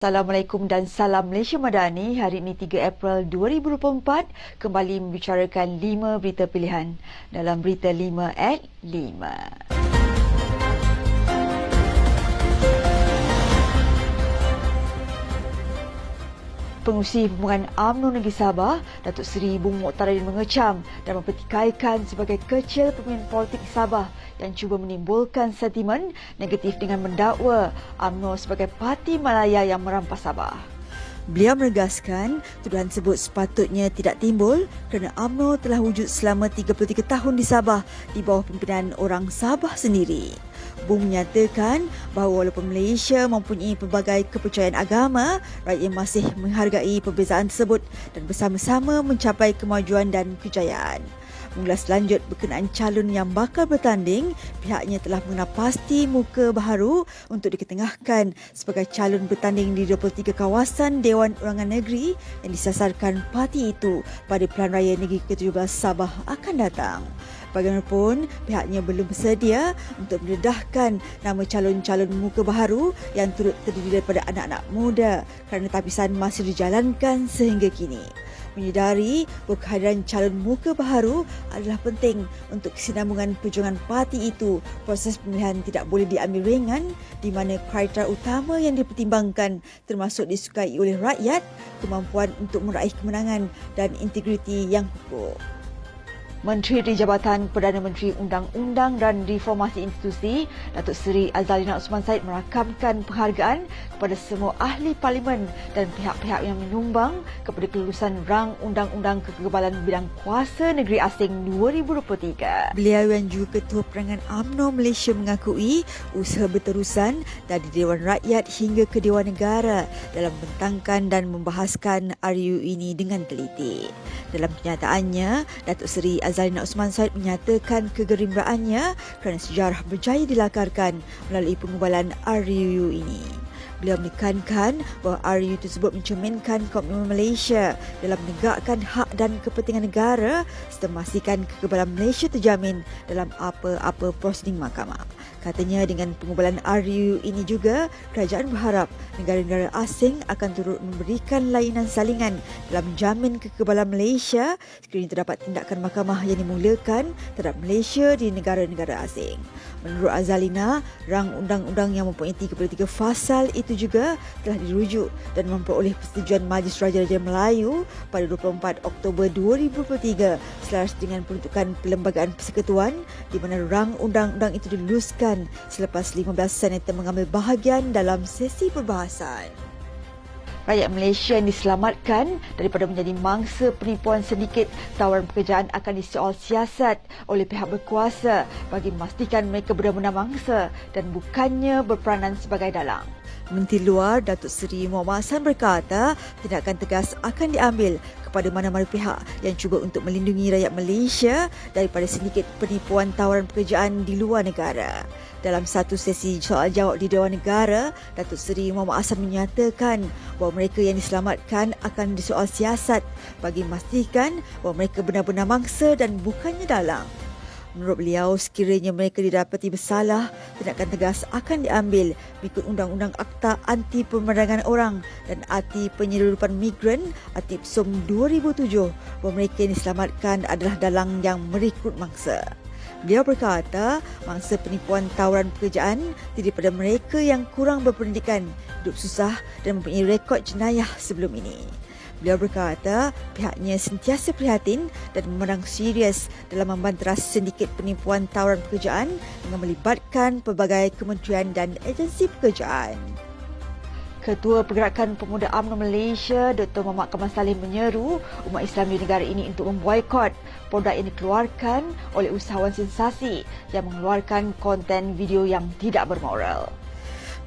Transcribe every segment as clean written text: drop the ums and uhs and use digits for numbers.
Assalamualaikum dan salam Malaysia Madani. Hari ini 3 April 2024 kembali membicarakan 5 berita pilihan dalam Berita 5 at 5. Pengurusi Hubungan UMNO Negeri Sabah, Datuk Seri Bung Mokhtaradin mengecam dan mempertikaikan sebagai kecil pemimpin politik Sabah yang cuba menimbulkan sentimen negatif dengan mendakwa UMNO sebagai parti Malaya yang merampas Sabah. Beliau menegaskan tuduhan tersebut sepatutnya tidak timbul kerana UMNO telah wujud selama 33 tahun di Sabah di bawah pimpinan orang Sabah sendiri. Bung menyatakan bahawa walaupun Malaysia mempunyai pelbagai kepercayaan agama, rakyat masih menghargai perbezaan tersebut dan bersama-sama mencapai kemajuan dan kejayaan. Mengulas lanjut berkenaan calon yang bakal bertanding, pihaknya telah mengenal pasti muka baharu untuk diketengahkan sebagai calon bertanding di 23 kawasan Dewan Undangan Negeri yang disasarkan parti itu pada Pilihan Raya Negeri ke-17 Sabah akan datang. Bagaimanapun, pihaknya belum bersedia untuk mendedahkan nama calon-calon muka baharu yang turut terdiri daripada anak-anak muda kerana tapisan masih dijalankan sehingga kini. Menyedari bahawa kehadiran calon muka baharu adalah penting untuk kesinambungan perjuangan parti itu, proses pemilihan tidak boleh diambil ringan di mana kriteria utama yang dipertimbangkan termasuk disukai oleh rakyat, kemampuan untuk meraih kemenangan dan integriti yang kukuh. Menteri di Jabatan Perdana Menteri Undang-Undang dan Reformasi Institusi, Datuk Seri Azalina Osman Said merakamkan penghargaan kepada semua ahli parlimen dan pihak-pihak yang menyumbang kepada kelulusan rang Undang-Undang Kekebalan Bidang Kuasa Negeri Asing 2023. Beliau yang juga Ketua Perangan UMNO Malaysia mengakui usaha berterusan dari Dewan Rakyat hingga ke Dewan Negara dalam membentangkan dan membahaskan RU ini dengan teliti. Dalam kenyataannya, Datuk Seri Azalina Osman Said menyatakan kegembiraannya kerana sejarah berjaya dilakarkan melalui pengubalan RUU ini. Beliau menekankan bahawa RUU tersebut mencerminkan komitmen Malaysia dalam menegakkan hak dan kepentingan negara serta memastikan kekebalan Malaysia terjamin dalam apa-apa prosiding mahkamah. Katanya dengan pengubalan RUU ini juga, kerajaan berharap negara-negara asing akan turut memberikan layanan salingan dalam menjamin kekebalan Malaysia sekiranya terdapat tindakan mahkamah yang dimulakan terhadap Malaysia di negara-negara asing. Menurut Azalina, rang undang-undang yang mempunyai 33 fasal itu juga telah dirujuk dan memperoleh persetujuan Majlis Raja-Raja Melayu pada 24 Oktober 2023 selaras dengan peruntukan Perlembagaan Persekutuan di mana rang undang-undang itu diluluskan selepas 15 senator mengambil bahagian dalam sesi perbahasan. Rakyat Malaysia yang diselamatkan daripada menjadi mangsa penipuan sindiket tawaran pekerjaan akan disoal siasat oleh pihak berkuasa bagi memastikan mereka benar-benar mangsa dan bukannya berperanan sebagai dalang. Menteri Luar Datuk Seri Muhammad Hassan berkata tindakan tegas akan diambil kepada mana-mana pihak yang cuba untuk melindungi rakyat Malaysia daripada sindiket penipuan tawaran pekerjaan di luar negara. Dalam satu sesi soal jawab di Dewan Negara, Datuk Seri Muhammad Hassan menyatakan bahawa mereka yang diselamatkan akan disoal siasat bagi memastikan bahawa mereka benar-benar mangsa dan bukannya dalang. Menurut beliau, sekiranya mereka didapati bersalah, tindakan tegas akan diambil mengikut Undang-Undang Akta Anti Pemandangan Orang dan Anti Penyeludupan Migran Akta PSOM 2007 bahawa mereka yang diselamatkan adalah dalang yang merekrut mangsa. Beliau berkata, mangsa penipuan tawaran pekerjaan daripada mereka yang kurang berpendidikan, hidup susah dan mempunyai rekod jenayah sebelum ini. Beliau berkata, pihaknya sentiasa prihatin dan memandang serius dalam membanteras sindiket penipuan tawaran pekerjaan dengan melibatkan pelbagai kementerian dan agensi pekerjaan. Ketua Pergerakan Pemuda UMNO Malaysia, Dr. Muhammad Kamal Saleh menyeru umat Islam di negara ini untuk memboikot produk yang dikeluarkan oleh usahawan sensasi yang mengeluarkan konten video yang tidak bermoral.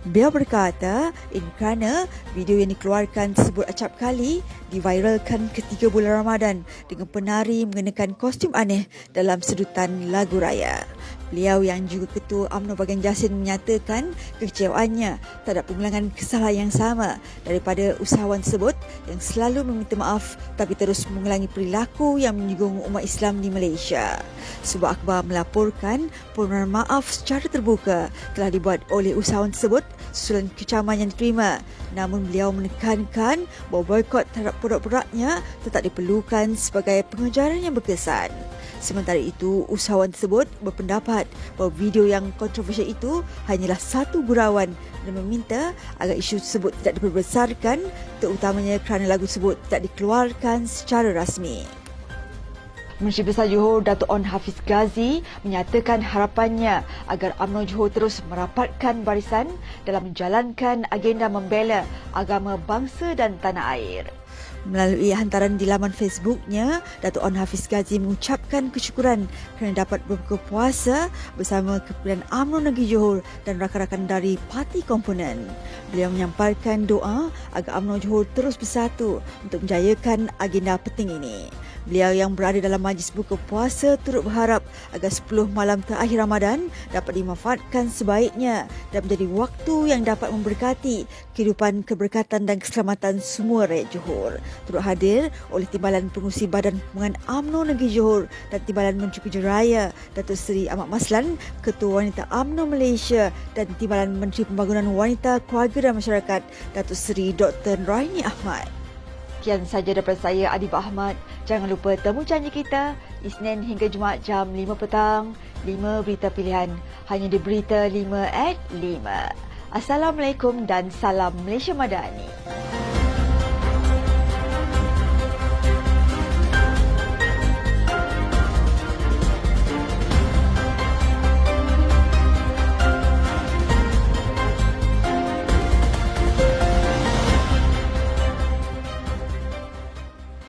Beliau berkata, ini kerana video yang dikeluarkan tersebut acap kali diviralkan ketika bulan Ramadan dengan penari mengenakan kostum aneh dalam sedutan lagu raya. Beliau yang juga Ketua UMNO Bahagian Jasin menyatakan kekecewaannya terhadap pengulangan kesalahan yang sama daripada usahawan tersebut yang selalu meminta maaf tapi terus mengulangi perilaku yang menyinggung umat Islam di Malaysia. Sebuah akhbar melaporkan permohonan maaf secara terbuka telah dibuat oleh usahawan tersebut susulan kecaman yang diterima. Namun beliau menekankan bahawa boikot terhadap produk-produknya tetap diperlukan sebagai pengejaran yang berkesan. Sementara itu, usahawan tersebut berpendapat bahawa video yang kontroversial itu hanyalah satu gurauan dan meminta agar isu tersebut tidak diperbesarkan, terutamanya kerana lagu tersebut tidak dikeluarkan secara rasmi. Menteri Besar Johor Datuk On Hafiz Ghazi menyatakan harapannya agar UMNO Johor terus merapatkan barisan dalam menjalankan agenda membela agama bangsa dan tanah air. Melalui hantaran di laman Facebooknya, Datuk On Hafiz Ghazi mengucapkan kesyukuran kerana dapat berbuka puasa bersama kepimpinan UMNO Negeri Johor dan rakan-rakan dari parti komponen. Beliau menyampaikan doa agar UMNO Johor terus bersatu untuk menjayakan agenda penting ini. Beliau yang berada dalam majlis buka puasa turut berharap agar 10 malam terakhir Ramadan dapat dimanfaatkan sebaiknya dan menjadi waktu yang dapat memberkati kehidupan, keberkatan dan keselamatan semua rakyat Johor. Turut hadir oleh Timbalan Pengurusi Badan Hubungan UMNO Negeri Johor dan Timbalan Menteri Pejajaraya Datuk Seri Ahmad Maslan, Ketua Wanita UMNO Malaysia dan Timbalan Menteri Pembangunan Wanita, Keluarga dan Masyarakat Datuk Seri Dr. Raini Ahmad. Sekian saja daripada saya, Adibah Ahmad. Jangan lupa temu janji kita Isnin hingga Jumaat jam 5 petang. 5 berita pilihan hanya di Berita 5 at 5. Assalamualaikum dan salam Malaysia Madani.